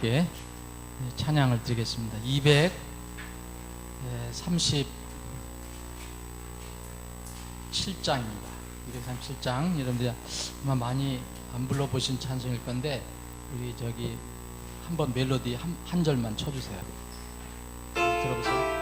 예, 찬양을 드리겠습니다. 237장입니다. 237장. 여러분들이 아마 많이 안 불러보신 찬송일 건데, 우리 한번 멜로디 한 절만 쳐주세요. 들어보세요.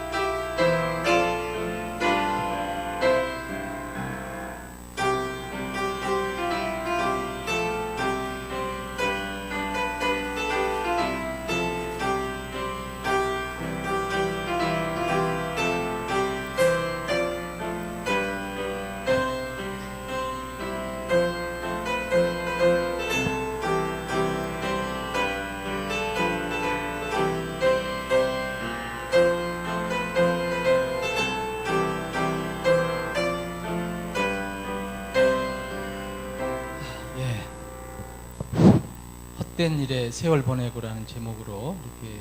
헛된 일에 세월 보내고라는 제목으로 이렇게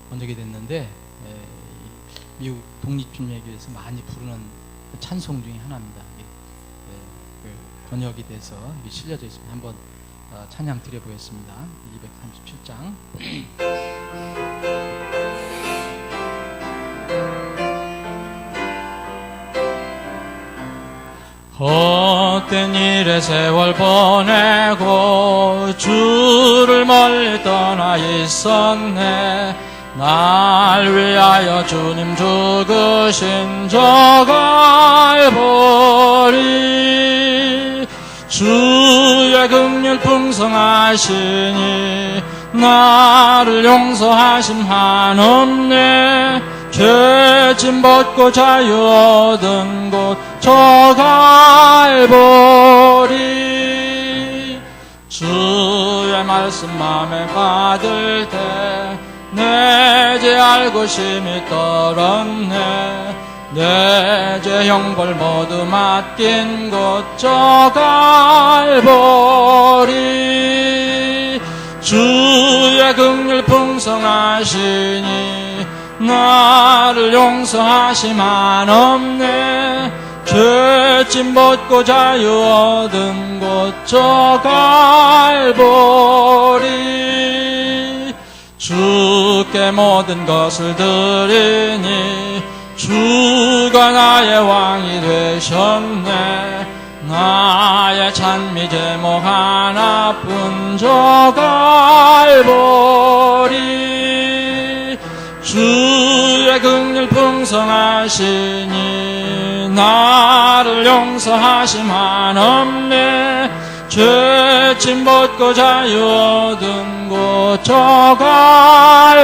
번역이 됐는데, 미국 독립주의에서 많이 부르는 찬송 중에 하나입니다. 번역이 돼서 실려져 있습니다. 한번 찬양 드려보겠습니다. 237장. 헛된 일에 세월 보내고 주를 멀리 떠나 있었네. 날 위하여 주님 죽으신 저 갈보리, 주의 긍휼 풍성하시니 나를 용서하심 한없네. 죄짐 벗고 자유 얻은 곳 저 갈보리, 주의 말씀 마음에 받을 때 내 죄 알고 심히 떨었네. 내 죄 형벌 모두 맡긴 곳 저 갈보리, 주의 긍휼 풍성하시니 나를 용서하심 한없네. 죄짐 벗고 자유 얻은 곳 저 갈보리, 주께 모든 것을 드리니 주가 나의 왕이 되셨네. 나의 찬미 제목 하나뿐 저 갈보리, 주의 긍휼 풍성하시니 나를 용서하심 한없네. 죄짐 벗고 자유 얻은 곳 저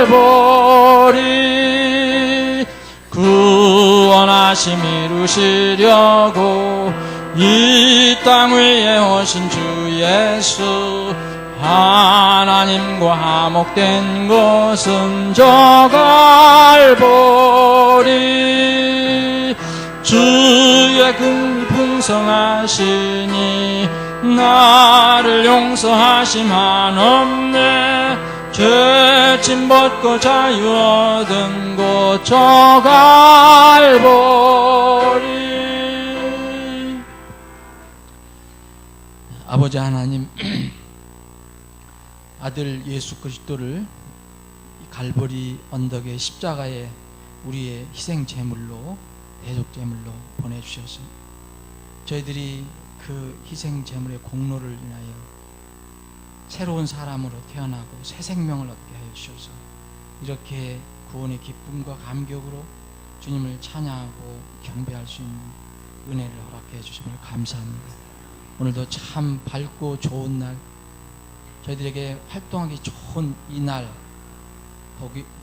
갈보리, 구원하심 이루시려고 이 땅 위에 오신 주 예수, 하나님과 화목된 곳은 저 갈보리, 주의 긍휼 풍성하시니 나를 용서하심 한없네. 죄짐 벗고 자유 얻은 곳 저 갈보리. 아버지 하나님, 아들 예수 그리스도를 갈보리 언덕의 십자가에 우리의 희생 제물로, 대속 제물로 보내주셔서 저희들이 그 희생 제물의 공로를 인하여 새로운 사람으로 태어나고 새 생명을 얻게 하여 주셔서 이렇게 구원의 기쁨과 감격으로 주님을 찬양하고 경배할 수 있는 은혜를 허락해 주심을 감사합니다. 오늘도 참 밝고 좋은 날, 저희들에게 활동하기 좋은 이 날,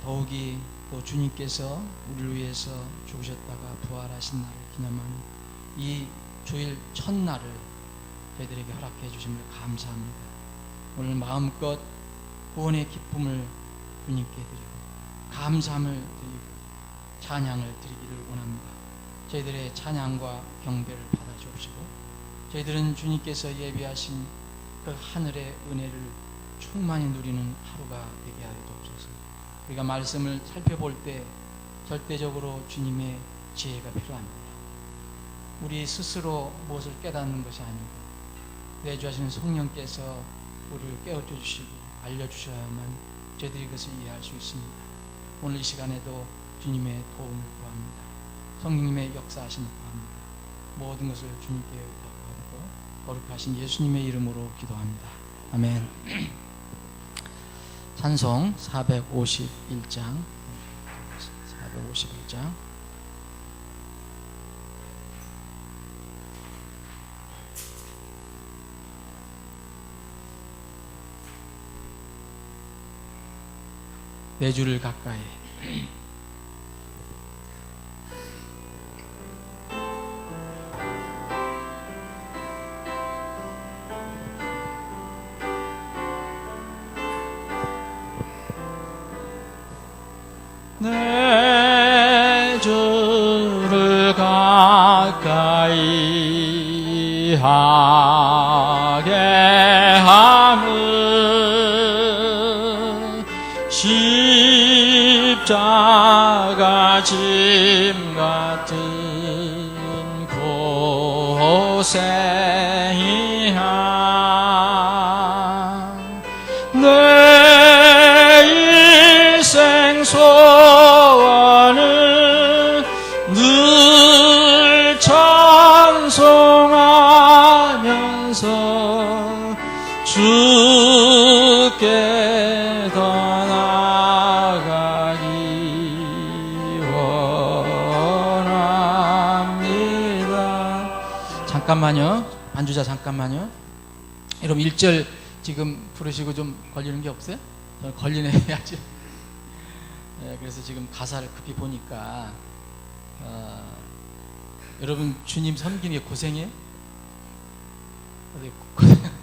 더욱이 또 주님께서 우리를 위해서 죽으셨다가 부활하신 날을 기념하는 이 주일 첫날을 저희들에게 허락해 주심을 감사합니다. 오늘 마음껏 구원의 기쁨을 주님께 드리고 감사함을 드리고 찬양을 드리기를 원합니다. 저희들의 찬양과 경배를 받아 주옵시고 저희들은 주님께서 예비하신 그 하늘의 은혜를 충만히 누리는 하루가 되게 하여 주옵소서. 우리가 말씀을 살펴볼 때 절대적으로 주님의 지혜가 필요합니다. 우리 스스로 무엇을 깨닫는 것이 아니고 내주하시는 성령께서 우리를 깨우쳐 주시고 알려주셔야만 저희들이 그것을 이해할 수 있습니다. 오늘 이 시간에도 주님의 도움을 구합니다. 성령님의 역사하심을 구합니다. 모든 것을 주님께 의탁하고 거룩하신 예수님의 이름으로 기도합니다. 아멘. 찬송 451장 451장 내 주를 가까이 내 주를 가까이 하게 함은 십자가 짐 같은 고생이야 내 일생 소원은 늘 찬송하면서 주께 더 나아가기 원합니다. 잠깐만요. 반주자 잠깐만요. 여러분 1절 지금 부르시고 좀 걸리는 게 없어요? 저는 걸리네 해야지. 네, 그래서 지금 가사를 급히 보니까 여러분 주님 섬기는 게 고생이에요?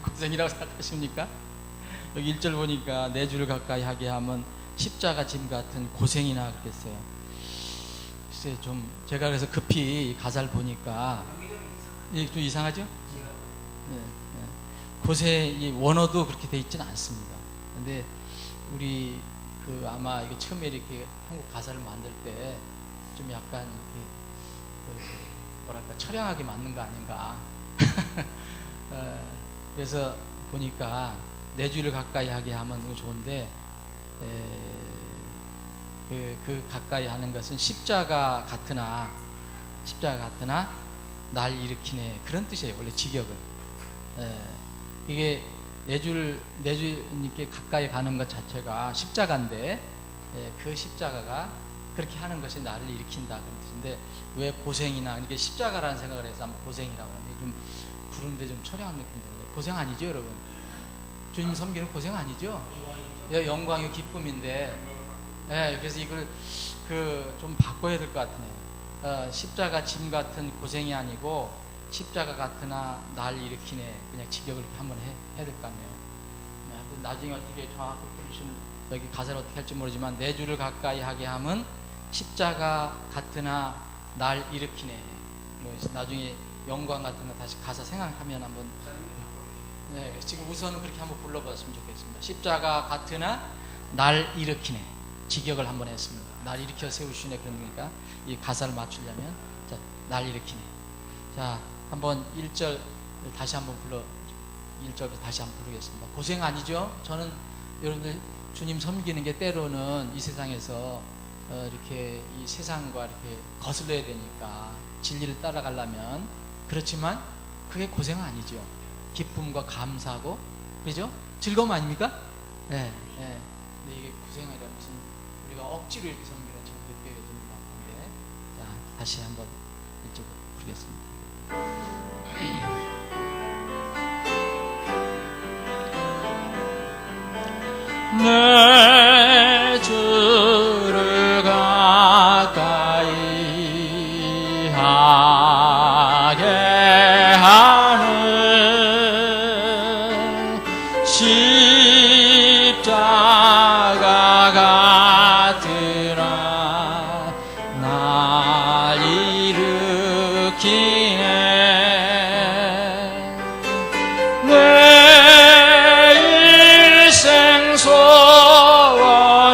고생이라고 생각하십니까? 여기 1절 보니까 내 주를 가까이 하게 하면 십자가 짐 같은 고생이나 그랬어요. 글쎄 좀 제가 그래서 급히 가사를 보니까 이게 좀 이상하죠? 네, 네. 고생이 원어도 그렇게 돼 있지는 않습니다. 근데 우리 그 아마 이게 처음에 이렇게 한국 가사를 만들 때 좀 약간 뭐랄까 처량하게 맞는 거 아닌가. 그래서 보니까 내 주를 가까이 하게 하면 좋은데 그 가까이 하는 것은 십자가 같으나 날 일으키네 그런 뜻이에요. 원래 직역은 이게 내 주님께 가까이 가는 것 자체가 십자가인데 그 십자가가 그렇게 하는 것이 나를 일으킨다 그런 뜻인데 왜 고생이나 이게 십자가라는 생각을 해서 한번 고생이라고 하는데 좀 부른데 좀 초라한 느낌이 들어요. 고생 아니죠 여러분? 주님 섬기는 고생 아니죠? 영광의 기쁨인데 그래서 이걸 좀 바꿔야 될 것 같네요. 십자가 짐 같은 고생이 아니고 십자가 같으나 날 일으키네 그냥 직역을 한번 해야 될 것 같네요. 나중에 어떻게 정확히 부르시면 여기 가사를 어떻게 할지 모르지만 내 주를 가까이 하게 함은 십자가 같으나 날 일으키네. 나중에 영광 같은 거 다시 가사 생각하면 한번 지금 우선은 그렇게 한번 불러봤으면 좋겠습니다. 십자가 같으나 날 일으키네 직역을 한번 했습니다. 날 일으켜 세우시네 그러니까 이 가사를 맞추려면 자, 날 일으키네. 자 한번 1절 다시 한번 1절부터 다시 한번 부르겠습니다. 고생 아니죠? 저는 여러분들 주님 섬기는 게 때로는 이 세상에서 이렇게 이 세상과 이렇게 거슬러야 되니까 진리를 따라가려면 그렇지만 그게 고생 아니죠. 기쁨과 감사하고 그죠? 즐거움 아닙니까? 네. 근데 이게 고생이라 무슨 우리가 억지로 이렇게 섬기는 좀 느껴지는 것 같은데 자 다시 한번 이쪽으로 부르겠습니다. 내 주를 가까이 하게 하는 십자가 같으나 날 일으키네 내 일생 소원을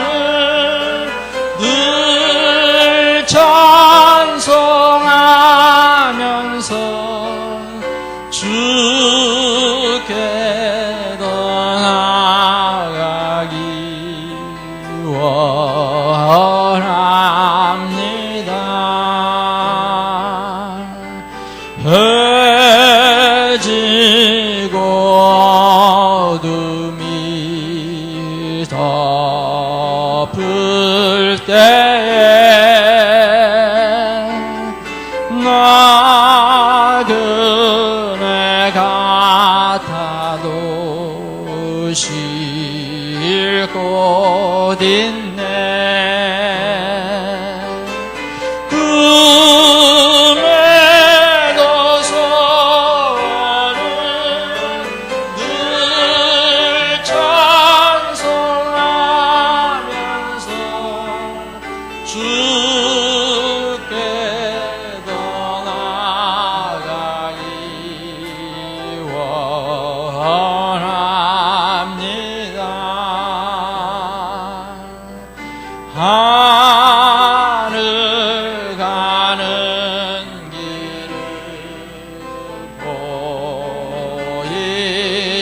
해지고 어둠이 덮을 때에 나 그네 같아도 쉴 곳 있네. 꿈에도 소원은 늘 찬송하면서 주께 더 나아가기 원합니다. 하늘 가는 길을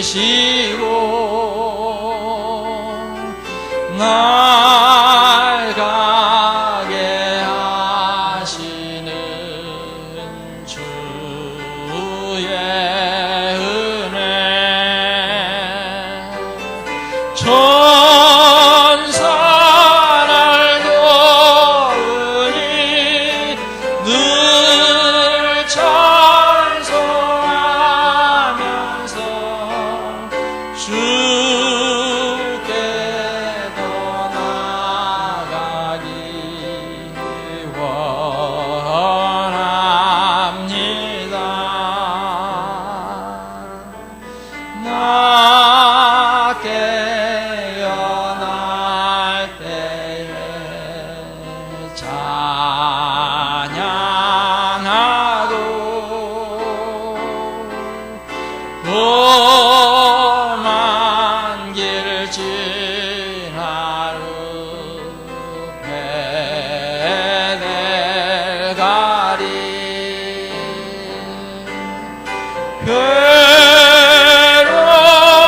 보이시고 날 가게 하시는 주의 은혜 천사를 도우니 늘 찬송하면서 주께 더 나아가기 원합니다. 나 깨어날 때에 찬양하고 험한 길 지나 후 베델 가리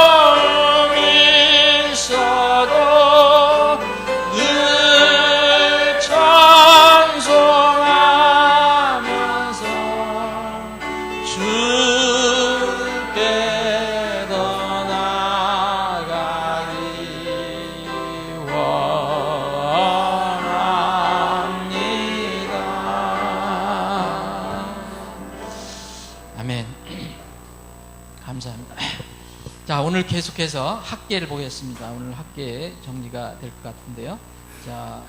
괴로움이 있어도 늘 찬송하면서 주께 더 나아가기 원합니다. 아멘. 감사합니다. 자, 오늘 계속해서 학계를 보겠습니다. 오늘 학계 정리가 될 것 같은데요. 자,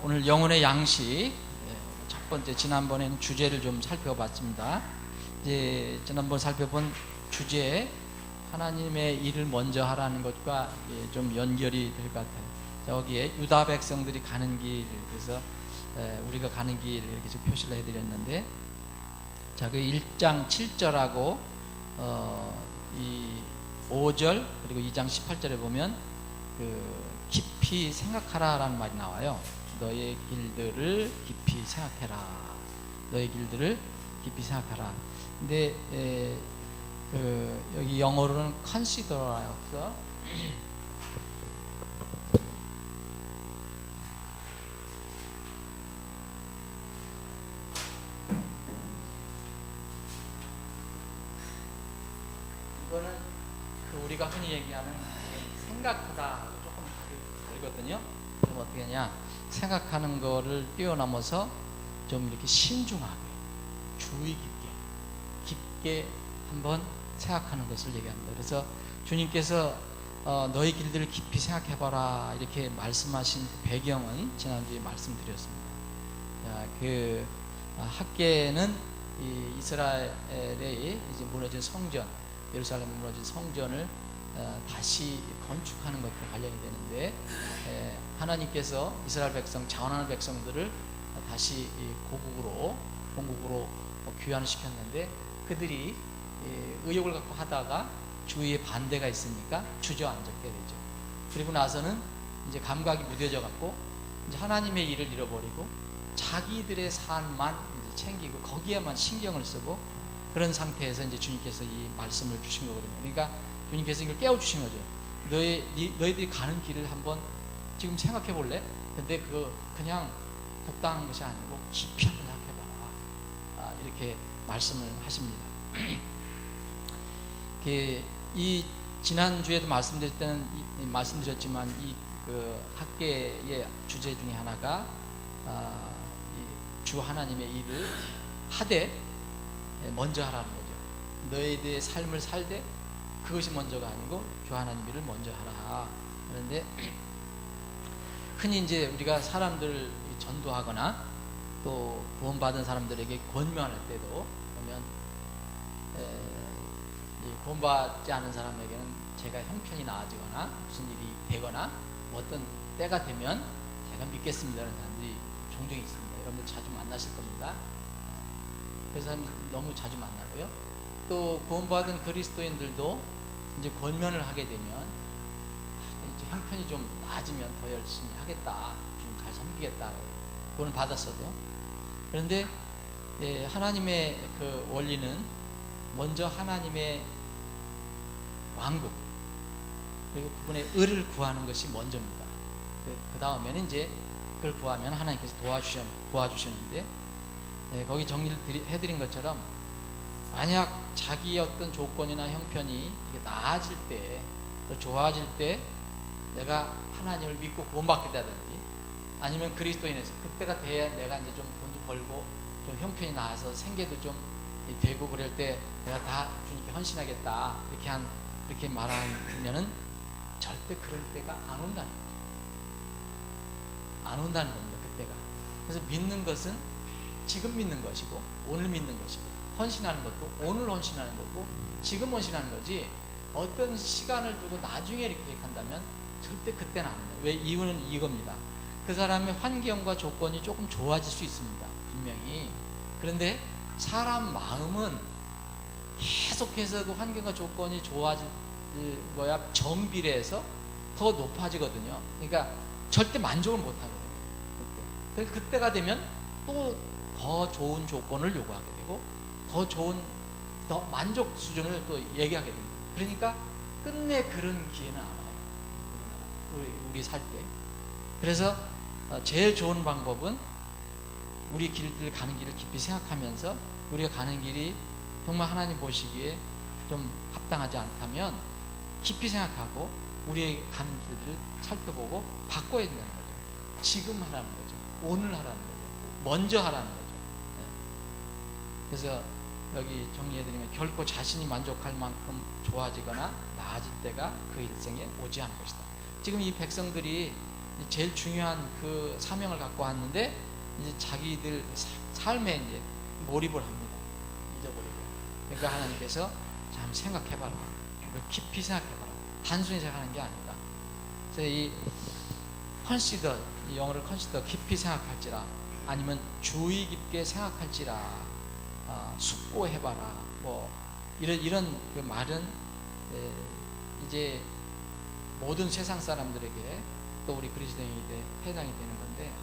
오늘 영혼의 양식 첫 번째, 지난번에는 주제를 좀 살펴봤습니다. 이제 지난번 살펴본 주제 하나님의 일을 먼저 하라는 것과 좀 연결이 될 것 같아요. 여기에 유다 백성들이 가는 길, 그래서 우리가 가는 길 이렇게 좀 표시를 해드렸는데, 자, 그 1장 7절하고 이 5절 그리고 2장 18절에 보면 그 깊이 생각하라라는 말이 나와요. 너의 길들을 깊이 생각해라. 너의 길들을 깊이 생각하라. 근데 여기 영어로는 consider라고 이거는 그 우리가 흔히 얘기하는 생각하다 조금 다르거든요. 그럼 어떻게 하냐? 생각하는 거를 뛰어넘어서 좀 이렇게 신중하게, 주의 깊게 한번 생각하는 것을 얘기합니다. 그래서 주님께서 너희 길들을 깊이 생각해봐라 이렇게 말씀하신 배경은 지난주에 말씀드렸습니다. 그 학계는 이 이스라엘의 이제 무너진 성전, 예루살렘에 무너진 성전을 다시 건축하는 것과 관련이 되는데, 하나님께서 이스라엘 백성, 자원하는 백성들을 다시 본국으로 귀환을 시켰는데, 그들이 의욕을 갖고 하다가 주위에 반대가 있으니까 주저앉게 되죠. 그리고 나서는 이제 감각이 무뎌져 갖고 이제 하나님의 일을 잃어버리고 자기들의 삶만 이제 챙기고 거기에만 신경을 쓰고, 그런 상태에서 이제 주님께서 이 말씀을 주신 거거든요. 그러니까 주님께서 이걸 깨워주신 거죠. 너희들이 가는 길을 한번 지금 생각해 볼래? 근데 그냥 적당한 것이 아니고 깊이 한번 생각해봐라. 이렇게 말씀을 하십니다. 이 지난주에도 말씀드렸지만 그 학계의 주제 중에 하나가 주 하나님의 일을 하되 먼저 하라는 거죠. 너희들의 삶을 살되 그것이 먼저가 아니고 주 하나님 일을 먼저 하라. 그런데 흔히 이제 우리가 사람들을 전도하거나 또 구원받은 사람들에게 권면할 때도 보면 구원받지 않은 사람에게는 제가 형편이 나아지거나 무슨 일이 되거나 어떤 때가 되면 제가 믿겠습니다라는 사람들이 종종 있습니다. 여러분들 자주 만나실 겁니다. 그래서 너무 자주 만나고요. 또 구원받은 그리스도인들도 이제 권면을 하게 되면 이제 형편이 좀 나아지면 더 열심히 하겠다, 좀 잘 섬기겠다, 구원을 받았어도. 그런데 하나님의 그 원리는 먼저 하나님의 왕국 그리고 그분의 의를 구하는 것이 먼저입니다. 그 다음에는 이제 그걸 구하면 하나님께서 도와주시는데, 거기 정리를 해드린 것처럼 만약 자기의 어떤 조건이나 형편이 이게 나아질 때, 좋아질 때 내가 하나님을 믿고 구원받겠다든지 아니면 그리스도인에서 그때가 돼야 내가 이제 좀 돈도 벌고 좀 형편이 나아서 생계도 좀 되고 그럴 때 내가 다 주님께 헌신하겠다 이렇게 말하면은 절대 그럴 때가 안 온다는 거죠. 안 온다는 겁니다. 그때가. 그래서 믿는 것은 지금 믿는 것이고 오늘 믿는 것이고 헌신하는 것도 오늘 헌신하는 거고 지금 헌신하는 거지, 어떤 시간을 두고 나중에 이렇게 한다면 절대 그때는 안 돼요. 왜? 이유는 이겁니다. 그 사람의 환경과 조건이 조금 좋아질 수 있습니다. 분명히. 그런데 사람 마음은 계속해서 그 환경과 조건이 좋아질 거야 정비례해서 더 높아지거든요. 그러니까 절대 만족을 못 하거든요. 그래서 그때가 되면 또 더 좋은 조건을 요구하게 되고 더 만족 수준을 또 얘기하게 됩니다. 그러니까 끝내 그런 기회는 안 와요. 우리 살 때. 그래서 제일 좋은 방법은 우리 길들 가는 길을 깊이 생각하면서 우리가 가는 길이 정말 하나님 보시기에 좀 합당하지 않다면 깊이 생각하고 우리의 가는 길들을 살펴보고 바꿔야 된다는 거죠. 지금 하라는 거죠. 오늘 하라는 거죠. 먼저 하라는 거죠. 그래서 여기 정리해드리면 결코 자신이 만족할 만큼 좋아지거나 나아질 때가 그 일생에 오지 않을 것이다. 지금 이 백성들이 제일 중요한 그 사명을 갖고 왔는데 이제 자기들 삶에 이제 몰입을 합니다. 잊어버리고. 그러니까 하나님께서 참 생각해봐라. 깊이 생각해봐라. 단순히 생각하는 게 아니다. 그래서 이 컨시더, 이 영어를 컨시더, 깊이 생각할지라, 아니면 주의 깊게 생각할지라, 숙고해봐라. 뭐 이런 그 말은 이제 모든 세상 사람들에게 또 우리 그리스도인에게 해당이 되는 건데,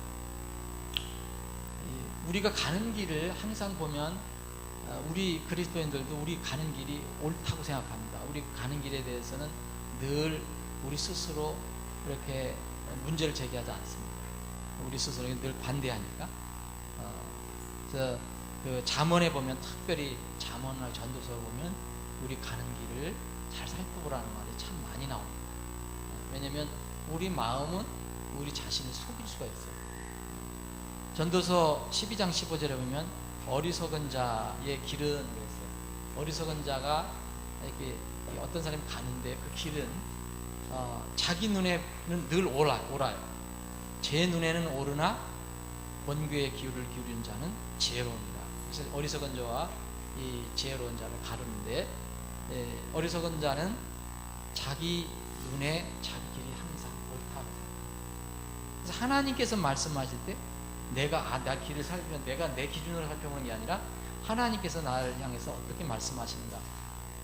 우리가 가는 길을 항상 보면 우리 그리스도인들도 우리 가는 길이 옳다고 생각합니다. 우리 가는 길에 대해서는 늘 우리 스스로 이렇게 문제를 제기하지 않습니다. 우리 스스로 늘 반대하니까. 그래서 그 잠언에 보면, 특별히 잠언을 전도서에 보면 우리 가는 길을 잘 살펴보라는 말이 참 많이 나옵니다. 왜냐하면 우리 마음은 우리 자신을 속일 수가 있어요. 전도서 12장 15절에 보면 어리석은 자의 길은 그랬어요. 어리석은 자가 이렇게 어떤 사람이 가는데 그 길은 자기 눈에는 늘 옳아요. 제 눈에는 옳으나 본교의 귀를 기울이는 자는 지혜로운이라. 그래서 어리석은 자와 이 지혜로운 자를 가르는데, 어리석은 자는 자기 눈에 자기 길이 항상 옳다고 생각해요. 그래서 하나님께서 말씀하실 때 내가 나 길을 살피면 내가 내 기준으로 살펴보는 게 아니라 하나님께서 나를 향해서 어떻게 말씀하시는가,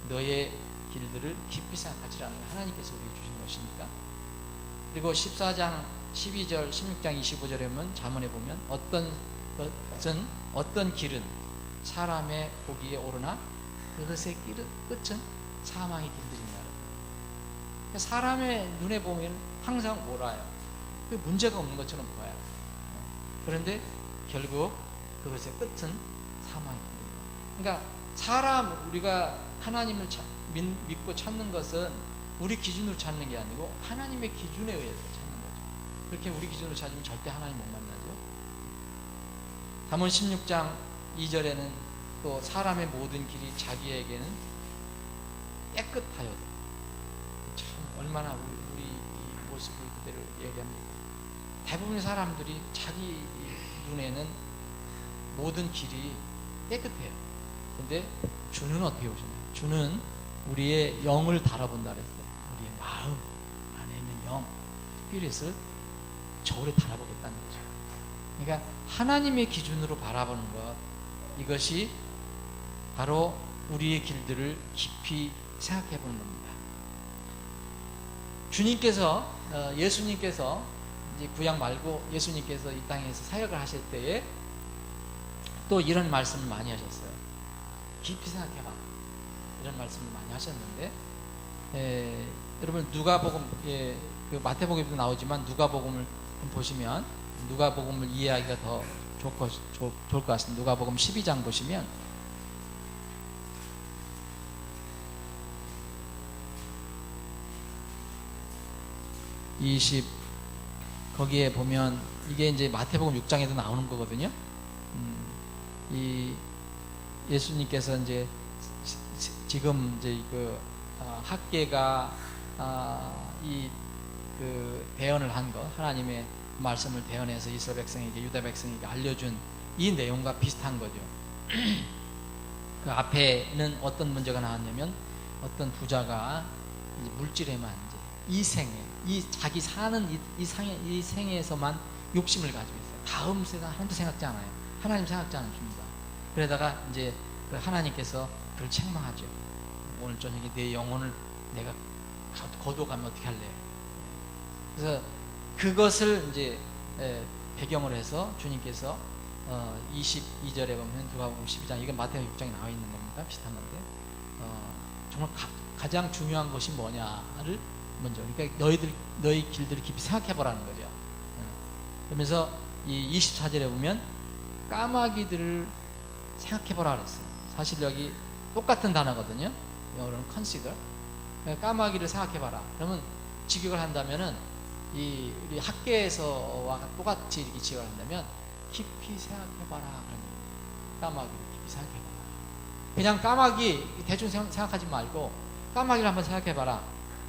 너의 길들을 깊이 생각하지라는 하나님께서 우리에게 주신 것입니다. 그리고 14장 12절 16장 25절에 보면, 잠언에 보면 어떤 길은 사람의 보기에 오르나 그것의 끝은 사망의 길들이냐. 사람의 눈에 보면 항상 옳아요. 그 문제가 없는 것처럼 보여요. 그런데 결국 그것의 끝은 사망입니다. 그러니까 사람, 우리가 하나님을 믿고 찾는 것은 우리 기준으로 찾는 게 아니고 하나님의 기준에 의해서 찾는 거죠. 그렇게 우리 기준으로 찾으면 절대 하나님 못 만나죠. 잠언 16장 2절에는 또 사람의 모든 길이 자기에게는 깨끗하여도, 참 얼마나 우리 이 모습을 그대로 얘기합니다. 대부분의 사람들이 자기 눈에는 모든 길이 깨끗해요. 근데 주는 어떻게 보시나요? 주는 우리의 영을 달아본다 그랬어요. 우리의 마음 안에 있는 영, 스피릿을 저울에 달아보겠다는 거죠. 그러니까 하나님의 기준으로 바라보는 것, 이것이 바로 우리의 길들을 깊이 생각해 보는 겁니다. 주님께서, 예수님께서 이제 구약 말고 예수님께서 이 땅에서 사역을 하실 때에 또 이런 말씀을 많이 하셨어요. 깊이 생각해봐, 이런 말씀을 많이 하셨는데, 여러분 누가복음, 그 마태복음에도 나오지만 누가복음을 보시면 누가복음을 이해하기가 더 좋을 것 같습니다. 누가복음 12장 보시면 거기에 보면 이게 이제 마태복음 6장에도 나오는 거거든요. 이 예수님께서 이제 지금 이제 그 학계가 이 그 대언을 한 것, 하나님의 말씀을 대언해서 이스라엘 백성에게, 유다 백성에게 알려준 이 내용과 비슷한 거죠. 그 앞에는 어떤 문제가 나왔냐면, 어떤 부자가 이제 물질에만 이 생에, 자기 사는 이 생에서만 욕심을 가지고 있어요. 다음 세상 하나님도 생각지 않아요. 하나님 생각지 않으십니다. 그러다가 이제 그 하나님께서 그를 책망하죠. 오늘 저녁에 내 영혼을 내가 거둬가면 어떻게 할래? 그래서 그것을 이제 배경으로 해서 주님께서 22절에 보면 누가복음 12장, 이건 마태복음 6장에 나와 있는 겁니다. 비슷한 건데, 정말 가장 중요한 것이 뭐냐를 먼저, 그러니까 너희 길들을 깊이 생각해 보라는 거죠. 그러면서 이 24절에 보면 까마귀들을 생각해 보라 그랬어요. 사실 여기 똑같은 단어거든요. 영어로는 consider. 까마귀를 생각해 봐라. 그러면 직역을 한다면은 우리 학계에서와 똑같이 이렇게 직역을 한다면 깊이 생각해 봐라. 까마귀를 깊이 생각해 봐라. 그냥 까마귀 대충 생각하지 말고 까마귀를 한번 생각해 봐라.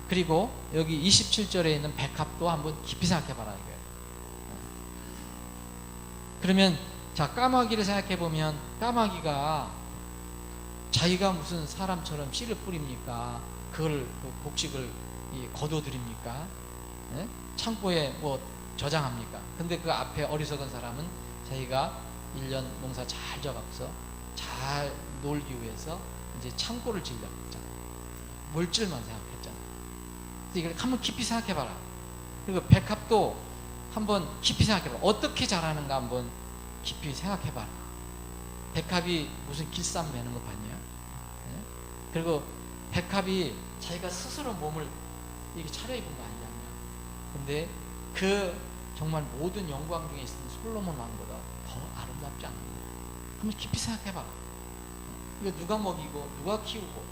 그리고 여기 27절에 있는 백합도 한번 깊이 생각해 봐라 이거예요. 그러면 자, 까마귀를 생각해 보면, 까마귀가 자기가 무슨 사람처럼 씨를 뿌립니까? 그걸 곡식을 거둬들입니까? 네? 창고에 뭐 저장합니까? 근데 그 앞에 어리석은 사람은 자기가 1년 농사 잘 져갖고서 잘 놀기 위해서 이제 창고를 지으려고 했잖아요. 물질만 생각했잖아요. 이걸 한번 깊이 생각해봐라. 그리고 백합도 한번 깊이 생각해봐. 어떻게 자라는가 한번 깊이 생각해봐라. 백합이 무슨 길쌈 매는 거 봤냐? 네? 그리고 백합이 자기가 스스로 몸을 이렇게 차려입은 거 아니냐? 근데 그 정말 모든 영광 중에 있는 솔로몬 왕보다 더 아름답지 않나? 한번 깊이 생각해봐. 이거 누가 먹이고 누가 키우고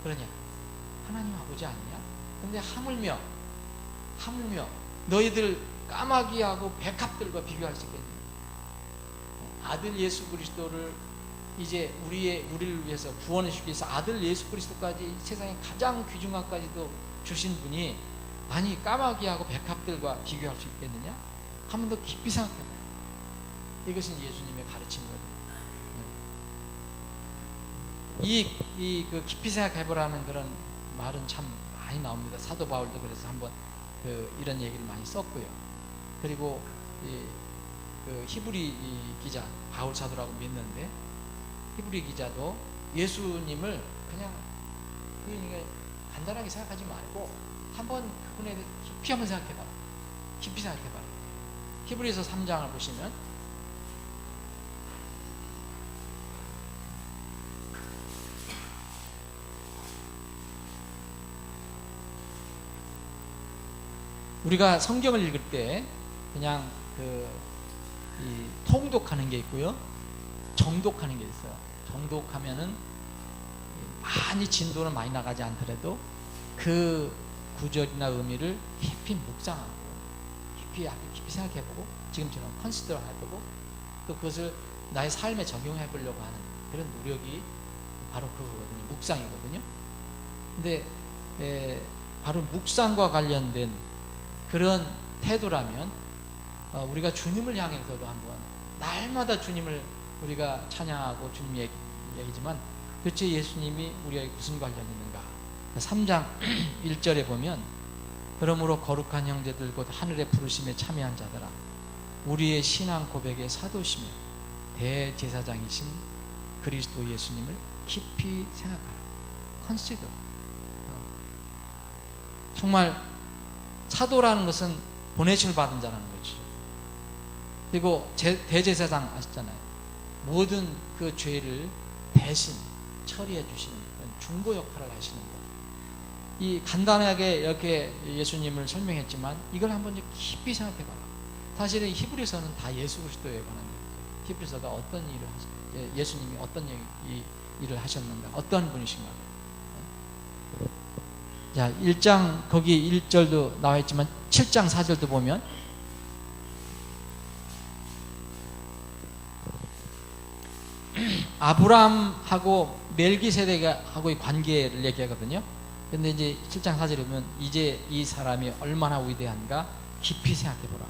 그러냐? 하나님 아버지 아니냐? 근데 하물며 너희들 까마귀하고 백합들과 비교할 수 있겠냐? 아들 예수 그리스도를 이제 우리를 위해서 구원해 주기 위해서 아들 예수 그리스도까지, 세상의 가장 귀중한까지도 주신 분이, 아니 까마귀하고 백합들과 비교할 수 있겠느냐? 한 번 더 깊이 생각해봐요. 이것은 예수님의 가르침이거든요. 그 깊이 생각해보라는 그런 말은 참 많이 나옵니다. 사도 바울도 그래서 한번 이런 얘기를 많이 썼고요. 그리고 그 히브리 기자, 바울 사도라고 믿는데, 히브리 기자도 예수님을 그냥 간단하게 생각하지 말고 한번 그분에 대해 깊이 한번 생각해봐라. 깊이 생각해봐라. 히브리서 3장을 보시면 우리가 성경을 읽을 때 그냥 이 통독하는 게 있고요, 정독하는 게 있어요. 정독하면은 많이 진도는 많이 나가지 않더라도 그 구절이나 의미를 깊이 묵상하고 깊이 생각해보고 지금처럼 컨시더 해보고 또 그것을 나의 삶에 적용해 보려고 하는 그런 노력이 바로 그거거든요. 묵상이거든요. 근데 바로 묵상과 관련된 그런 태도라면 우리가 주님을 향해서도 한번 날마다 주님을 우리가 찬양하고 주님 얘기지만 도대체 예수님이 우리에게 무슨 관련이 있는가? 3장 1절에 보면 그러므로 거룩한 형제들 곧 하늘의 부르심에 참여한 자들아 우리의 신앙 고백의 사도시며 대제사장이신 그리스도 예수님을 깊이 생각하라. 컨시더. 정말 사도라는 것은 보내심을 받은 자라는 거죠. 그리고 대제사장 아시잖아요. 모든 그 죄를 대신 처리해 주시는 중보 역할을 하시는 것. 이 간단하게 이렇게 예수님을 설명했지만 이걸 한번 깊이 생각해 봐라. 사실은 히브리서는 다 예수 그리스도에 관한 얘기죠. 히브리서가 어떤 일을 예수님이 어떤 일을 하셨는가, 어떤 분이신가. 자, 1장 거기 1절도 나와 있지만 7장 4절도 보면 아브라함하고 멜기세덱하고의 관계를 얘기하거든요. 근데 이제 7장 4절에 보면 이제 이 사람이 얼마나 위대한가 깊이 생각해보라.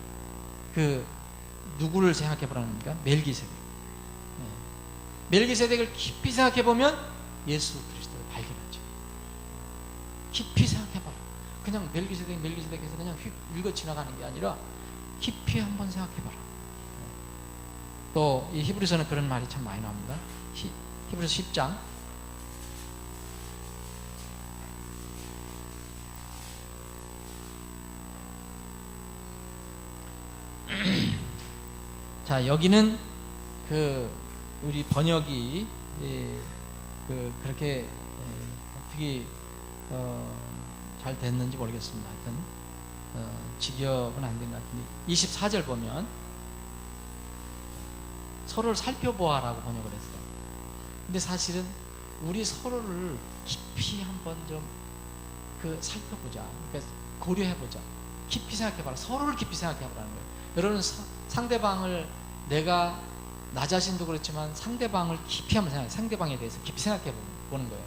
그 누구를 생각해보라는 겁니까? 멜기세덱. 멜기세덱을 깊이 생각해보면 예수 그리스도를 발견하죠. 깊이 생각해봐라. 그냥 멜기세덱에서 그냥 휙 읽어 지나가는 게 아니라 깊이 한번 생각해봐라. 또 이 히브리서는 그런 말이 참 많이 나옵니다. 히브리서 10장 자, 여기는 우리 번역이 그렇게 어떻게 잘 됐는지 모르겠습니다. 하여튼 직역은 안 된 것 같은데 24절 보면 서로를 살펴보아라고 번역을 했어요. 근데 사실은 우리 서로를 깊이 한번 좀 살펴보자. 그러니까 고려해보자. 깊이 생각해봐라. 서로를 깊이 생각해보라는 거예요. 여러분 상대방을 내가 나 자신도 그렇지만 상대방을 깊이 한번 상대방에 대해서 깊이 생각해 보는 거예요.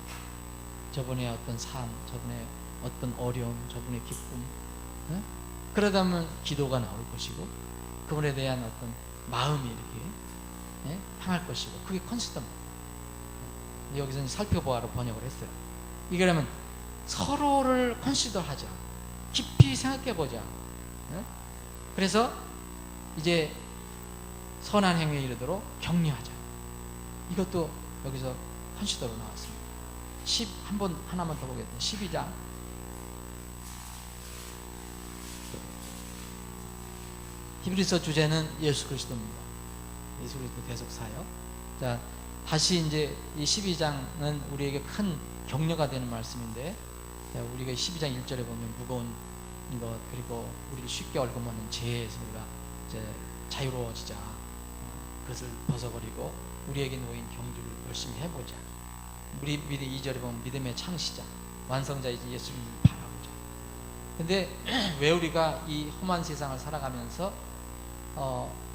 저분의 어떤 삶, 저분의 어떤 어려움, 저분의 기쁨. 네? 그러다 보면 기도가 나올 것이고 그분에 대한 어떤 마음이 이렇게 향할 것이고 그게 컨시더입니다. 여기서는 살펴보아로 번역을 했어요. 이거라면 서로를 컨시더하자. 깊이 생각해보자. 네? 그래서 이제 선한 행위에 이르도록 격려하자. 이것도 여기서 컨시더로 나왔습니다. 하나만 더 보겠습니다. 12장 히브리서 주제는 예수 그리스도입니다. 예수 그리스도 계속 사역. 자, 다시 이제 이 12장은 우리에게 큰 격려가 되는 말씀인데, 자, 우리가 12장 1절에 보면 무거운 것 그리고 우리를 쉽게 얽어먹는 죄에서 우리가 이제 자유로워지자. 그것을 벗어버리고 우리에게 놓인 경주를 열심히 해보자. 우리 2절에 보면 믿음의 창시자, 완성자이신 예수님을 바라보자. 근데 왜 우리가 이 험한 세상을 살아가면서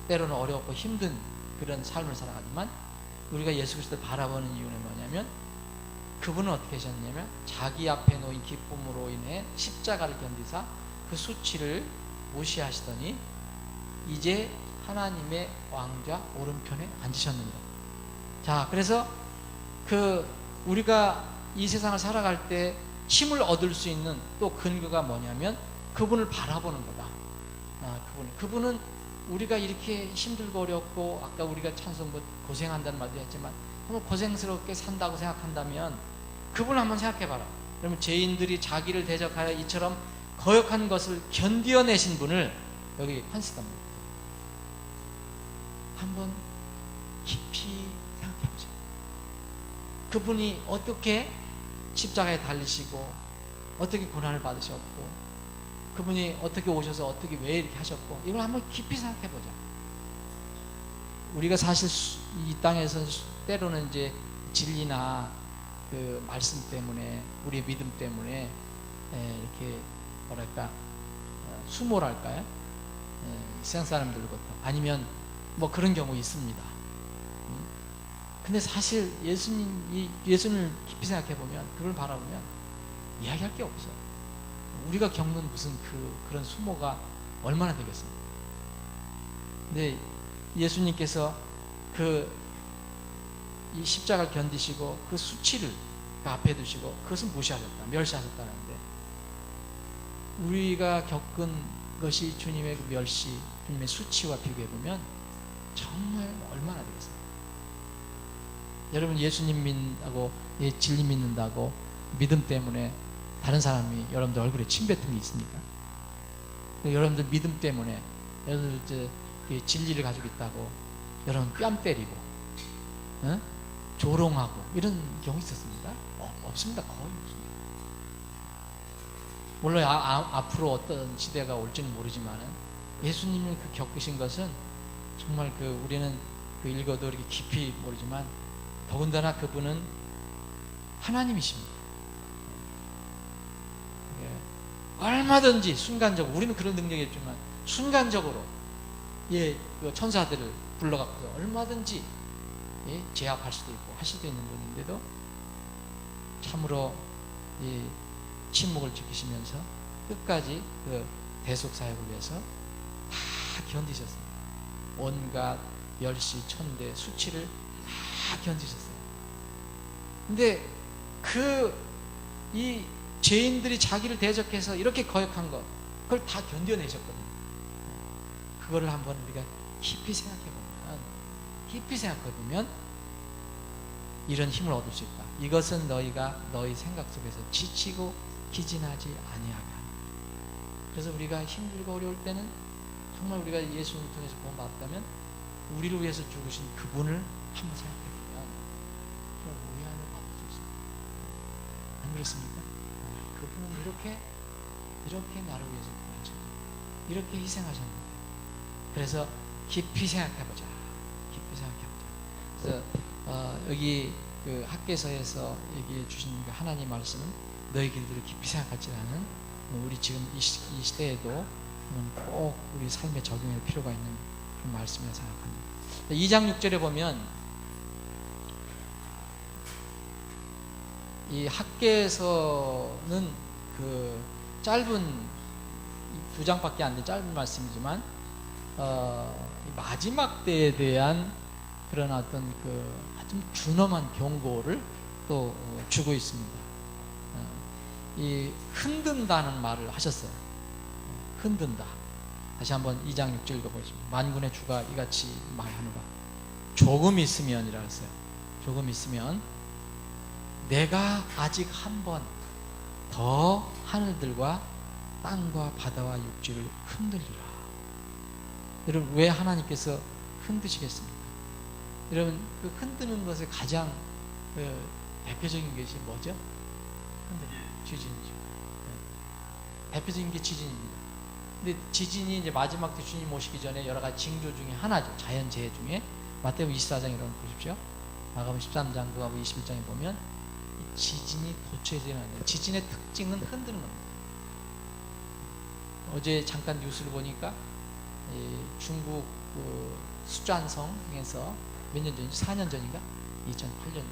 때로는 어렵고 힘든 그런 삶을 살아가지만 우리가 예수 그리스도를 바라보는 이유는 뭐냐면 그분은 어떻게 하셨냐면 자기 앞에 놓인 기쁨으로 인해 십자가를 견디사 그 수치를 무시하시더니 이제 하나님의 왕좌 오른편에 앉으셨느니라. 자, 그래서 우리가 이 세상을 살아갈 때 힘을 얻을 수 있는 또 근거가 뭐냐면 그분을 바라보는 거다. 그분은 우리가 이렇게 힘들고 어렵고 아까 우리가 찬송 고생한다는 말도 했지만 정말 고생스럽게 산다고 생각한다면 그분을 한번 생각해봐라. 그러면 죄인들이 자기를 대적하여 이처럼 거역한 것을 견디어내신 분을 여기 컨시더입니다. 한번 깊이 생각해보자. 그분이 어떻게 십자가에 달리시고 어떻게 고난을 받으셨고 그분이 어떻게 오셔서 어떻게 왜 이렇게 하셨고, 이걸 한번 깊이 생각해 보자. 우리가 사실 이 땅에서 때로는 이제 진리나 그 말씀 때문에, 우리의 믿음 때문에 이렇게 뭐랄까 수모랄까요? 세상 사람들부터, 아니면 뭐 그런 경우 있습니다. 근데 사실 예수님을 깊이 생각해 보면, 그걸 바라보면 이야기할 게 없어요. 우리가 겪는 무슨 그런 수모가 얼마나 되겠습니까? 근데 예수님께서 이 십자가를 견디시고 그 수치를 그 앞에 두시고 그것을 무시하셨다, 멸시하셨다는데, 우리가 겪은 것이 주님의 그 멸시, 주님의 수치와 비교해 보면 정말 얼마나 되겠습니까? 여러분, 예수님 믿는다고, 진리 믿는다고 믿음 때문에 다른 사람이 여러분들 얼굴에 침 뱉은 게 있습니까? 여러분들 믿음 때문에 여러분들 진리를 가지고 있다고 여러분 뺨 때리고 조롱하고 이런 경우 있었습니다? 없습니다. 거의 없습니다. 물론 앞으로 어떤 시대가 올지는 모르지만 예수님이 겪으신 것은 정말 우리는 읽어도 이렇게 깊이 모르지만, 더군다나 그분은 하나님이십니다. 얼마든지 순간적으로, 우리는 그런 능력이 있지만 순간적으로 그 천사들을 불러갖고 얼마든지 제압할 수도 있고 할 수도 있는 분인데도 참으로 침묵을 지키시면서 끝까지 그 대속 사역을 위해서 다 견디셨습니다. 온갖 멸시, 천대, 수치를 다 견디셨어요. 근데 이 죄인들이 자기를 대적해서 이렇게 거역한 것, 그걸 다 견뎌내셨거든요. 그거를 한번 우리가 깊이 생각해보면 이런 힘을 얻을 수 있다. 이것은 너희가 너희 생각 속에서 지치고 기진하지 아니하게 하는. 그래서 우리가 힘들고 어려울 때는 정말 우리가 예수님을 통해서 구원받았다면 우리를 위해서 죽으신 그분을 한번 생각해보면 그런 위안을 받을 수 있습니다. 안 그렇습니까? 그분은 이렇게 나를 위해서 구원하셨는데, 이렇게 희생하셨는데, 그래서 깊이 생각해보자. 그래서 여기 그 학개서에서 얘기해 주신 그 하나님 말씀은 너희 길들을 깊이 생각할지라는, 우리 지금 이 시대에도 꼭 우리 삶에 적용할 필요가 있는 그런 말씀이라고 생각합니다. 2장 6절에 보면 이 학개서는 그 짧은 2장밖에 안 된 짧은 말씀이지만 마지막 때에 대한 그런 어떤 아주 준엄한 경고를 또 주고 있습니다. 이 흔든다는 말을 하셨어요. 흔든다. 다시 한번 2장 6절 읽어보겠습니다. 만군의 주가 이같이 말하노라. 조금 있으면이라 했어요. 조금 있으면 내가 아직 한 번 더 하늘들과 땅과 바다와 육지를 흔들리라. 여러분, 왜 하나님께서 흔드시겠습니까? 여러분, 그 흔드는 것의 가장 대표적인 것이 뭐죠? 지진이죠. 대표적인 게 지진입니다. 근데 지진이 이제 마지막 때 주님 오시기 전에 여러 가지 징조 중에 하나죠. 자연재해 중에. 마태복음 24장 이런 거 보십시오. 마가복음 13장, 누가복음 21장에 보면 이 지진이 도처에서 일어나는, 지진의 특징은 흔드는 겁니다. 어제 잠깐 뉴스를 보니까 중국 수잔성에서 몇 년 전이죠? 4년 전인가? 2008년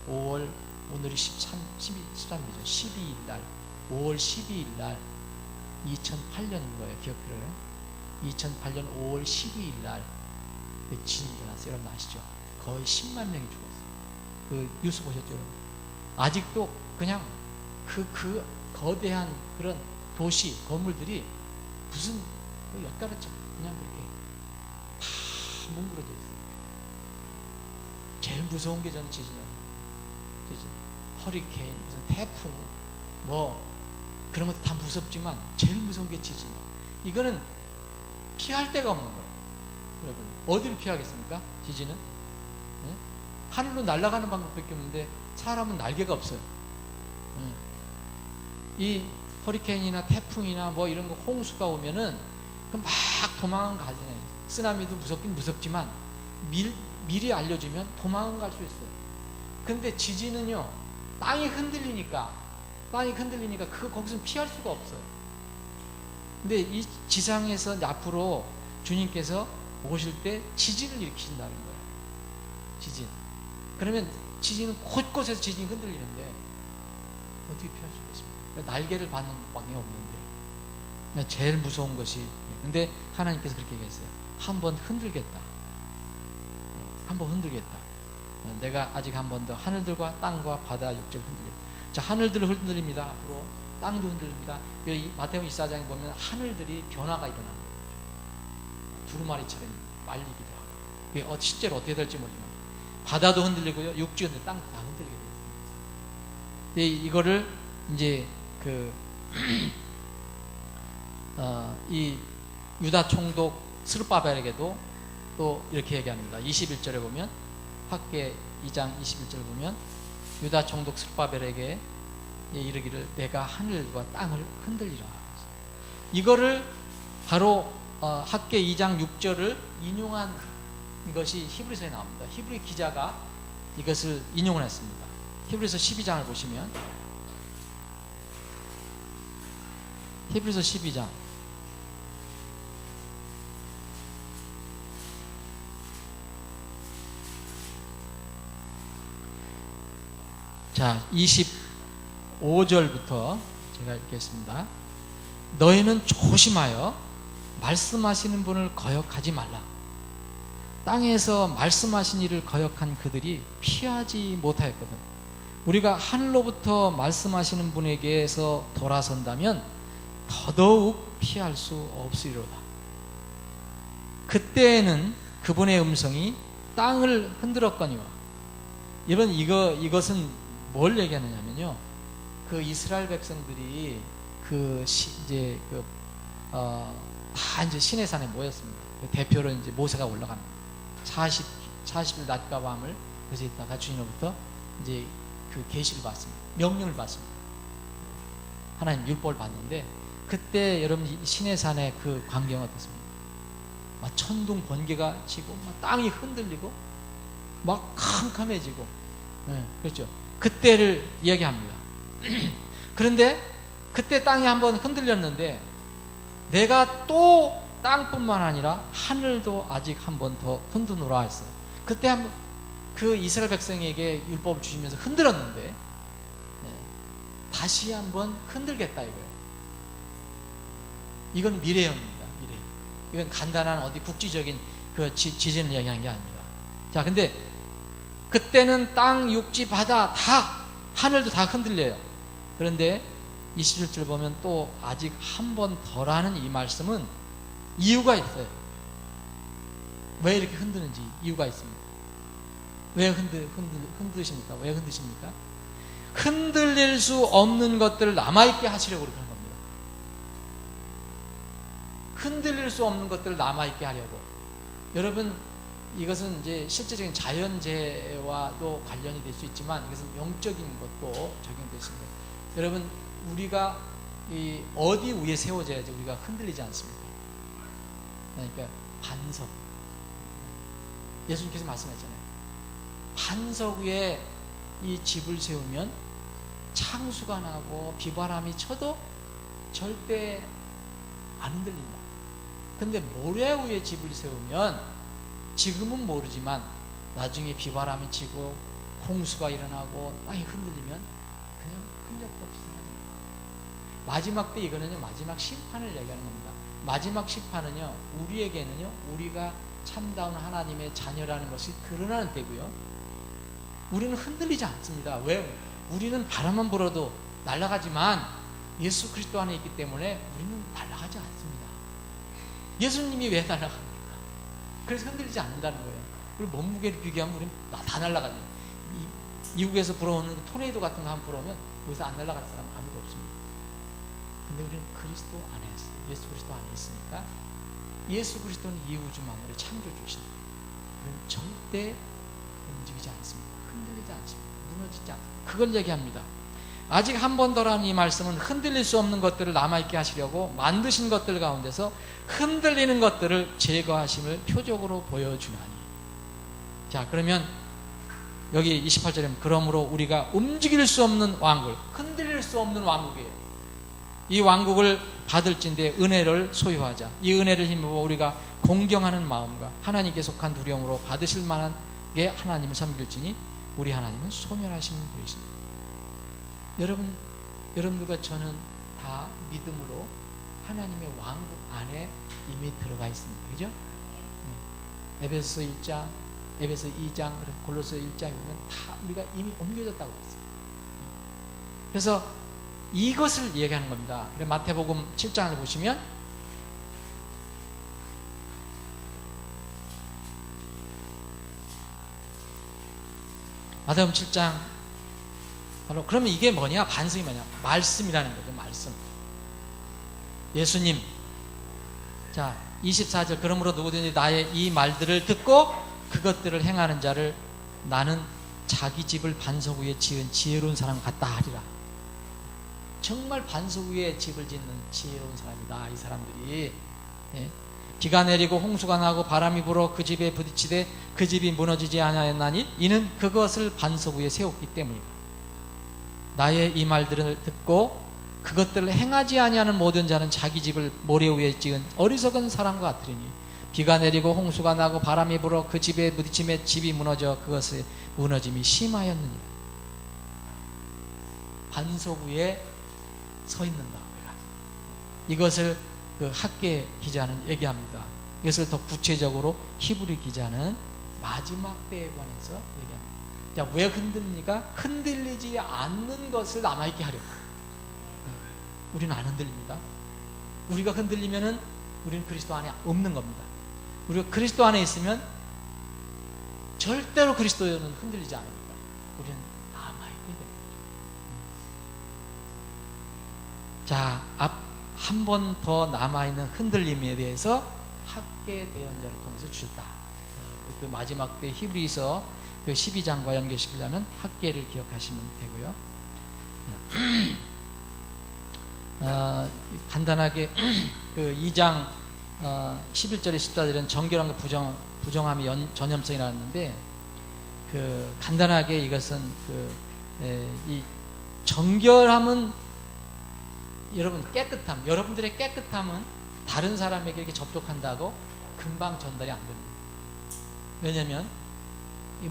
5월, 오늘이 13일이죠. 12일 날, 5월 12일 날 2008년인 거예요. 기억해요. 2008년 5월 12일 날 지진이 일어났어요. 여러분 아시죠? 거의 10만 명이 죽었어요. 그 뉴스 보셨죠? 여러분? 아직도 그냥 그 거대한 그런 도시, 건물들이 무슨 엿가락처럼 그냥 그렇게 다 뭉그러져 있어요. 제일 무서운 게 저는 지진이에요. 지진. 허리케인, 무슨 태풍, 뭐 그런 것도 다 무섭지만 제일 무서운 게 지진. 이거는 피할 데가 없는 거예요. 여러분, 어디를 피하겠습니까? 지진은? 네? 하늘로 날아가는 방법밖에 없는데 사람은 날개가 없어요. 이 허리케인이나 태풍이나 뭐 이런 거 홍수가 오면은 그 막 도망은 가잖아요. 쓰나미도 무섭긴 무섭지만 미리 알려주면 도망은 갈 수 있어요. 근데 지진은요, 땅이 흔들리니까 거기서 피할 수가 없어요. 근데 이 지상에서 앞으로 주님께서 오실 때 지진을 일으키신다는 거예요. 지진. 그러면 지진은 곳곳에서 지진이 흔들리는데 어떻게 피할 수가 있습니까? 날개를 받는 것밖에 없는데. 제일 무서운 것이, 근데 하나님께서 그렇게 얘기했어요. 한번 흔들겠다. 한번 흔들겠다. 내가 아직 한 번 더 하늘들과 땅과 바다 육지를 흔들겠다. 자, 하늘들을 흔들립니다. 앞으로 땅도 흔들립니다. 마태복음 24장에 보면 하늘들이 변화가 일어나는 거예요. 두루마리처럼 말리기도 하고. 실제로 어떻게 될지 모르지만 바다도 흔들리고요, 육지 흔들리고 땅도 다 흔들리게 돼요. 이거를 이제 이 유다 총독 스룹바벨에게도 또 이렇게 얘기합니다. 21절에 보면, 학개 2장 21절에 보면 유다 총독 스룹바벨에게 이르기를 내가 하늘과 땅을 흔들리라. 이거를 바로 학개 2장 6절을 인용한 것이 히브리서에 나옵니다. 히브리 기자가 이것을 인용을 했습니다. 히브리서 12장을 보시면, 히브리서 12장 자, 25절부터 제가 읽겠습니다. 너희는 조심하여 말씀하시는 분을 거역하지 말라. 땅에서 말씀하신 이를 거역한 그들이 피하지 못하였거든. 우리가 하늘로부터 말씀하시는 분에게서 돌아선다면 더더욱 피할 수 없으리로다. 그때에는 그분의 음성이 땅을 흔들었거니와. 여러분, 이것은 뭘 얘기하느냐면요, 그 이스라엘 백성들이 다 이제 시내산에 모였습니다. 대표로 이제 모세가 올라가는 40일 낮과 밤을 그래서 있다가 주님으로부터 이제 그 계시를 받습니다. 명령을 받습니다. 하나님 율법을 받는데, 그때 여러분 시내산의 그 광경이 어떻습니까? 막 천둥 번개가 치고 막 땅이 흔들리고 막 캄캄해지고, 그렇죠. 그때를 이야기합니다. 그런데 그때 땅이 한번 흔들렸는데, 내가 또 땅뿐만 아니라 하늘도 아직 한 번 더 흔드노라 했어요. 그때 한번 그 이스라엘 백성에게 율법을 주시면서 흔들었는데, 다시 한번 흔들겠다 이거예요. 이건 미래형입니다. 미래. 이건 간단한 어디 국지적인 그 지진을 이야기하는 게 아닙니다. 자, 근데 그때는 땅, 육지, 바다 다, 하늘도 다 흔들려요. 그런데 27절 보면 또 아직 한 번 더라는 이 말씀은 이유가 있어요. 왜 이렇게 흔드는지 이유가 있습니다. 왜 흔드십니까? 왜 흔드십니까? 흔들릴 수 없는 것들을 남아있게 하시려고 그러는 겁니다. 흔들릴 수 없는 것들을 남아있게 하려고. 여러분, 이것은 이제 실제적인 자연재해와도 관련이 될 수 있지만, 이것은 영적인 것도 적용될 수 있습니다. 여러분, 우리가 어디 위에 세워져야지 우리가 흔들리지 않습니까? 그러니까 반석. 예수님께서 말씀하셨잖아요. 반석 위에 이 집을 세우면 창수가 나고 비바람이 쳐도 절대 안 흔들린다. 근데 모래 위에 집을 세우면 지금은 모르지만 나중에 비바람이 치고 홍수가 일어나고 땅이 흔들리면 그냥 흔적도 없이 사라집니다. 마지막 때 이거는요, 마지막 심판을 얘기하는 겁니다. 마지막 심판은요, 우리에게는요, 우리가 참다운 하나님의 자녀라는 것이 드러나는 때고요, 우리는 흔들리지 않습니다. 왜? 우리는 바람만 불어도 날아가지만 예수 그리스도 안에 있기 때문에 우리는 날아가지 않습니다. 예수님이 왜 날아갑니까? 그래서 흔들리지 않는다는 거예요. 그리고 몸무게를 비교하면 우리는 다 날아가죠. 미국에서 불어오는 토네이도 같은 거 한번 불어오면 여기서 안 날아갈 사람 아무도 없습니다. 근데 우리는 그리스도 안에 있어요. 예수 그리스도 안에 있으니까, 예수 그리스도는 이 우주 만물의 창조주십니다. 우리는 절대 움직이지 않습니다. 흔들리지 않습니다. 무너지지 않습니다. 그걸 얘기합니다. 아직 한 번 더라는 이 말씀은 흔들릴 수 없는 것들을 남아있게 하시려고 만드신 것들 가운데서 흔들리는 것들을 제거하심을 표적으로 보여주나니. 자, 그러면 여기 28절에 그러므로 우리가 움직일 수 없는 왕국, 흔들릴 수 없는 왕국이에요. 이 왕국을 받을진대 은혜를 소유하자. 이 은혜를 힘입어 우리가 공경하는 마음과 하나님께 속한 두려움으로 받으실 만한 게 하나님을 섬길지니 우리 하나님은 소멸하신 분이십니다. 여러분들과 저는 다 믿음으로 하나님의 왕국 안에 이미 들어가 있습니다. 그죠? 에베소 1장, 에베소 2장, 골로새 1장에 보면 다 우리가 이미 옮겨졌다고 했어요. 그래서 이것을 얘기하는 겁니다. 마태복음 7장을 보시면 마태복음 7장 바로 그러면 이게 뭐냐? 반성이 뭐냐? 말씀이라는 거죠. 말씀. 예수님. 자, 24절 그러므로 누구든지 나의 이 말들을 듣고 그것들을 행하는 자를 나는 자기 집을 반석 위에 지은 지혜로운 사람 같다 하리라. 정말 반석 위에 집을 짓는 지혜로운 사람이다. 이 사람들이. 예? 비가 내리고 홍수가 나고 바람이 불어 그 집에 부딪히되 그 집이 무너지지 아니하였나니 이는 그것을 반석 위에 세웠기 때문이다. 나의 이 말들을 듣고 그것들을 행하지 아니하는 모든 자는 자기 집을 모래 위에 찍은 어리석은 사람과 같으리니 비가 내리고 홍수가 나고 바람이 불어 그 집에 부딪힘에 집이 무너져 그것의 무너짐이 심하였느니라. 반석 위에 서 있는다. 이것을 그 학계 기자는 얘기합니다. 이것을 더 구체적으로 히브리 기자는 마지막 때에 관해서 얘기합니다. 자, 왜 흔들립니까? 흔들리지 않는 것을 남아있게 하려고. 우리는 안 흔들립니다. 우리가 흔들리면은 우리는 그리스도 안에 없는 겁니다. 우리가 그리스도 안에 있으면 절대로 그리스도는 흔들리지 않습니다. 우리는 남아있게 됩니다. 자, 한 번 더 남아있는 흔들림에 대해서 학계 대언자를 통해서 주셨다. 그 마지막 때 히브리서 그 12장과 연결시키려면 학계를 기억하시면 되고요. 간단하게 그 2장 11절에 14절에는 정결함과 부정함의 전염성이 나왔는데 그 간단하게 이것은 이 정결함은 여러분 깨끗함, 여러분들의 깨끗함은 다른 사람에게 이렇게 접촉한다고 금방 전달이 안 됩니다. 왜냐하면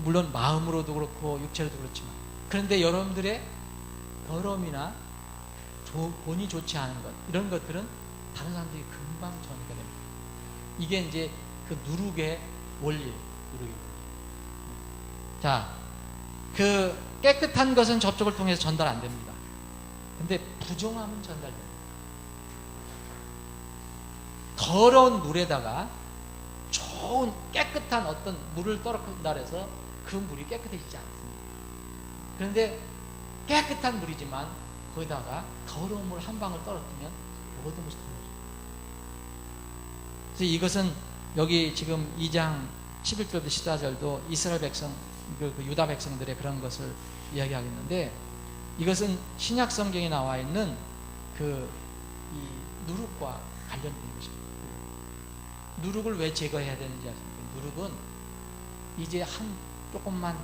물론 마음으로도 그렇고 육체로도 그렇지만 그런데 여러분들의 더러움이나 본이 좋지 않은 것 이런 것들은 다른 사람들이 금방 전이가 됩니다. 이게 이제 그 누룩의 원리, 누룩의. 자, 그 깨끗한 것은 접촉을 통해서 전달 안 됩니다. 근데 부정함은 전달됩니다. 더러운 물에다가 좋은 깨끗한 어떤 물을 떨어진다 해서 그 물이 깨끗해지지 않습니다. 그런데 깨끗한 물이지만 거기다가 더러운 물 한 방울 떨어뜨리면 모든 것이 더러워져요. 그래서 이것은 여기 지금 2장 11절부터 14절도 이스라엘 백성, 그 유다 백성들의 그런 것을 이야기하겠는데 이것은 신약 성경에 나와 있는 이 누룩과 관련된 것입니다. 누룩을 왜 제거해야 되는지 아십니까? 누룩은 이제 조금만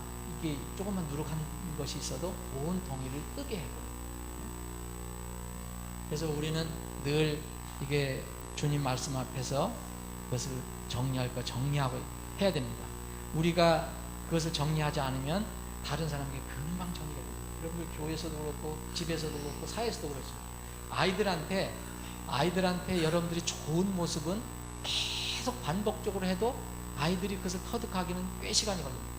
누룩 한 것이 있어도 온 덩이를 뜨게 해요. 그래서 우리는 늘 이게 주님 말씀 앞에서 그것을 정리하고 해야 됩니다. 우리가 그것을 정리하지 않으면 다른 사람에게 금방 정리가 됩니다. 여러분 교회에서도 그렇고 집에서도 그렇고 사회에서도 그렇습니다. 아이들한테 여러분들이 좋은 모습은 계속 반복적으로 해도 아이들이 그것을 터득하기는 꽤 시간이 걸립니다.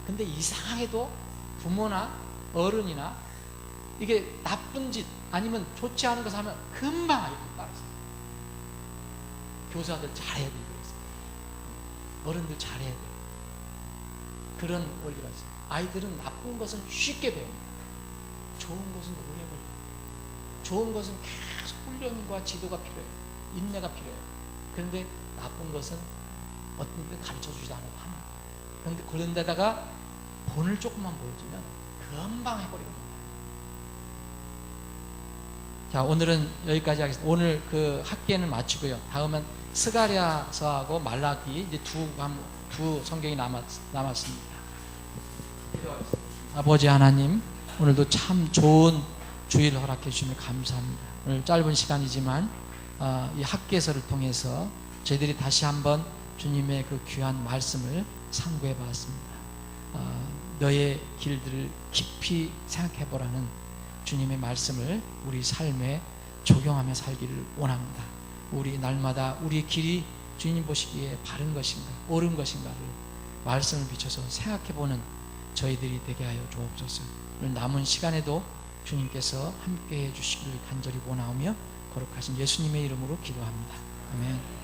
근데 이상하게도 부모나 어른이나 이게 나쁜 짓 아니면 좋지 않은 것을 하면 금방 아이들이 따라서 교사들 잘해야 되고 어른들 잘해야 돼요. 그런 원리가 있어요. 아이들은 나쁜 것은 쉽게 배웁니다. 좋은 것은 오래 걸려요. 좋은 것은 계속 훈련과 지도가 필요해요. 인내가 필요해요. 그런데 나쁜 것은 어떤 때 가르쳐주지도 않아도 합니다. 그런데 그런 데다가 본을 조금만 보여주면 금방 해버리거든요. 자, 오늘은 여기까지 하겠습니다. 오늘 그 학기에는 마치고요. 다음은 스가랴서하고 말라기 이제 두 성경이 남았습니다. 아버지 하나님, 오늘도 참 좋은 주일을 허락해 주시면 감사합니다. 오늘 짧은 시간이지만 이 학기에서를 통해서 저희들이 다시 한번 주님의 그 귀한 말씀을 상고해 봤습니다. 너의 길들을 깊이 생각해 보라는 주님의 말씀을 우리 삶에 적용하며 살기를 원합니다. 우리 날마다 우리 길이 주님 보시기에 바른 것인가 옳은 것인가를 말씀을 비춰서 생각해 보는 저희들이 되게 하여 주옵소서. 오늘 남은 시간에도 주님께서 함께해 주시기를 간절히 원하오며 거룩하신 예수님의 이름으로 기도합니다. 아멘.